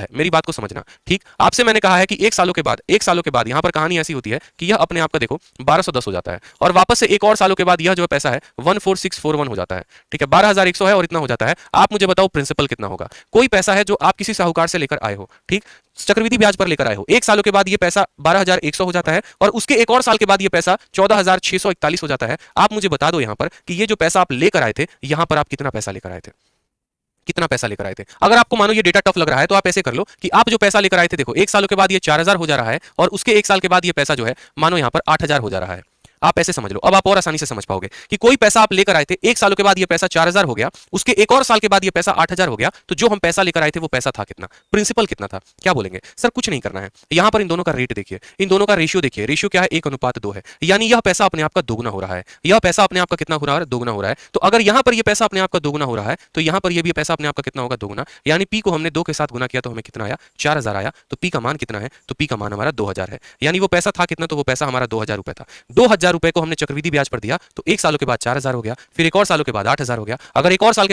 है, मेरी बात को समझना। ठीक, आपसे मैंने कहा है कि 1 सालों के बाद यहां पर कहानी ऐसी होती है कि यह अपने आप का देखो 1210 हो जाता है और वापस से एक और सालों के बाद यह जो पैसा है 14641 हो जाता है। ठीक है, 12100 है और इतना हो जाता है। आप मुझे बताओ प्रिंसिपल कितना होगा। कोई पैसा है जो आप किसी साहूकार से लेकर आए हो, ठीक, चक्रवृद्धि ब्याज पर लेकर आए हो, 1 सालों के बाद ये पैसा 12100 हो जाता है और उसके एक और साल के बाद ये पैसा 14641 हो जाता है। आप मुझे बता दो यहां पर कि ये जो पैसा आप लेकर आए थे, यहां पर आप कितना पैसा लेकर आए थे, कितना पैसा लेकर आए थे। अगर आपको मानो ये डेटा टफ लग रहा है तो आप ऐसे कर लो कि आप जो पैसा लेकर आए थे, देखो 1 सालों के बाद ये 4000 हो जा रहा है और उसके 1 साल के बाद ये पैसा जो है मानो यहां पर 8000 हो जा रहा है। आप ऐसे समझ लो, अब आप और आसानी से समझ पाओगे कि कोई पैसा आप लेकर आए थे, 1 सालों के बाद ये पैसा 4000 हो गया, उसके एक और साल के बाद ये पैसा 8000 हो गया, तो जो हम पैसा लेकर आए थे वो पैसा था कितना, प्रिंसिपल कितना था। क्या बोलेंगे सर, कुछ नहीं करना है, यहां पर इन दोनों का रेट देखिए, इन दोनों का रेशियो देखिए, रेशियो क्या है 1:2 है, यानी यह पैसा अपने आप का दोगुना हो रहा है, यह पैसा अपने आप का कितना हो रहा है, दोगुना हो रहा है। तो अगर यहां पर यह पैसा अपने आप का दोगुना हो रहा है तो यहां पर यह भी पैसा अपने आप का कितना होगा, दोगुना, यानी पी को हमने 2 के साथ गुना किया तो हमें कितना आया, 4000 आया। तो पी का मान कितना है, तो पी का मान हमारा 2000 है, यानी वो पैसा था कितना, तो वो पैसा हमारा 2000 रुपए था। 2000 रुपए को हमने चक्रवृद्धि ब्याज पर दिया तो 1 सालों के बाद 4000 हो गया, फिर एक और सालों के बाद 8000 हो गया। अगर एक और साल